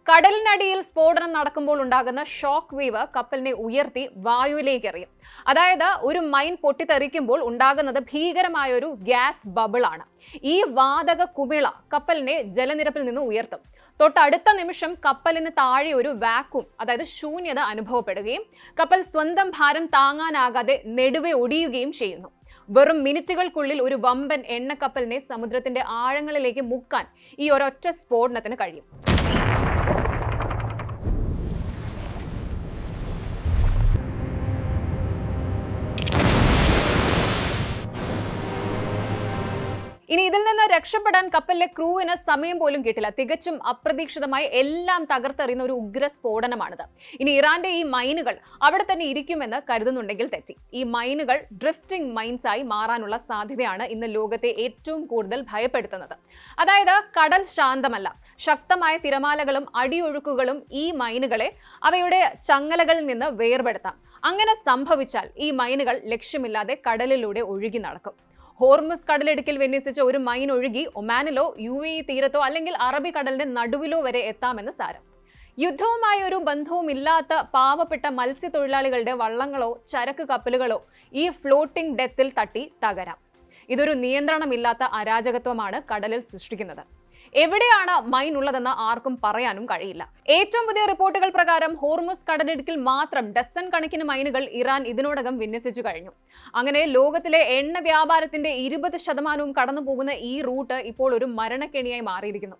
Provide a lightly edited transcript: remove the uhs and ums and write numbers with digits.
കടലിനടിയിൽ സ്ഫോടനം നടക്കുമ്പോൾ ഉണ്ടാകുന്ന ഷോക്ക് വേവ് കപ്പലിനെ ഉയർത്തി വായുവിലേക്ക് എറിയും. അതായത് ഒരു മൈൻ പൊട്ടിത്തെറിക്കുമ്പോൾ ഉണ്ടാകുന്നത് ഭീകരമായ ഒരു ഗ്യാസ് ബബിളാണ്. ഈ വാതക കുമിള കപ്പലിനെ ജലനിരപ്പിൽ നിന്ന് ഉയർത്തും. തൊട്ടടുത്ത നിമിഷം കപ്പലിന് താഴെ ഒരു വാക്വം, അതായത് ശൂന്യത അനുഭവപ്പെടുകയും കപ്പൽ സ്വന്തം ഭാരം താങ്ങാനാകാതെ നെടുവെ ഒടിയുകയും ചെയ്യുന്നു. വെറും മിനിറ്റുകൾക്കുള്ളിൽ ഒരു വമ്പൻ എണ്ണക്കപ്പലിനെ സമുദ്രത്തിന്റെ ആഴങ്ങളിലേക്ക് മുക്കാൻ ഈ ഒരൊറ്റ സ്ഫോടനത്തിന് കഴിയും. ഇനി ഇതിൽ നിന്ന് രക്ഷപ്പെടാൻ കപ്പലിലെ ക്രൂവിന് സമയം പോലും കിട്ടില്ല. തികച്ചും അപ്രതീക്ഷിതമായി എല്ലാം തകർത്തെറിയുന്ന ഒരു ഉഗ്ര സ്ഫോടനമാണിത്. ഇനി ഇറാന്റെ ഈ മൈനുകൾ അവിടെ തന്നെ ഇരിക്കുമെന്ന് കരുതുന്നുണ്ടെങ്കിൽ തെറ്റി. ഈ മൈനുകൾ ഡ്രിഫ്റ്റിംഗ് മൈൻസ് ആയി മാറാനുള്ള സാധ്യതയാണ് ഇന്ന് ലോകത്തെ ഏറ്റവും കൂടുതൽ ഭയപ്പെടുത്തുന്നത്. അതായത് കടൽ ശാന്തമല്ല, ശക്തമായ തിരമാലകളും അടിയൊഴുക്കുകളും ഈ മൈനുകളെ അവയുടെ ചങ്ങലകളിൽ നിന്ന് വേർപെടുത്താം. അങ്ങനെ സംഭവിച്ചാൽ ഈ മൈനുകൾ ലക്ഷ്യമില്ലാതെ കടലിലൂടെ ഒഴുകി നടക്കും. ഹോർമുസ് കടലിടുക്കിൽ വിന്യസിച്ച ഒരു മൈൻ ഒഴുകി ഒമാനിലോ UAE തീരത്തോ അല്ലെങ്കിൽ അറബിക്കടലിന്റെ നടുവിലോ വരെ എത്താമെന്ന് സാരം. യുദ്ധവുമായി ഒരു ബന്ധവുമില്ലാത്ത പാവപ്പെട്ട മത്സ്യത്തൊഴിലാളികളുടെ വള്ളങ്ങളോ ചരക്ക് കപ്പലുകളോ ഈ ഫ്ലോട്ടിംഗ് ഡെത്തിൽ തട്ടി തകരാം. ഇതൊരു നിയന്ത്രണമില്ലാത്ത അരാജകത്വമാണ് കടലിൽ സൃഷ്ടിക്കുന്നത്. എവിടെയാണ് മൈൻ ഉള്ളതെന്ന് ആർക്കും പറയാനും കഴിയില്ല. ഏറ്റവും പുതിയ റിപ്പോർട്ടുകൾ പ്രകാരം ഹോർമുസ് കടലിടുക്കിൽ മാത്രം ഡസൻ കണക്കിന് മൈനുകൾ ഇറാൻ ഇതിനോടകം വിന്യസിച്ചു കഴിഞ്ഞു. അങ്ങനെ ലോകത്തിലെ എണ്ണ വ്യാപാരത്തിന്റെ 20% കടന്നു പോകുന്ന ഈ റൂട്ട് ഇപ്പോൾ ഒരു മരണക്കെണിയായി മാറിയിരിക്കുന്നു.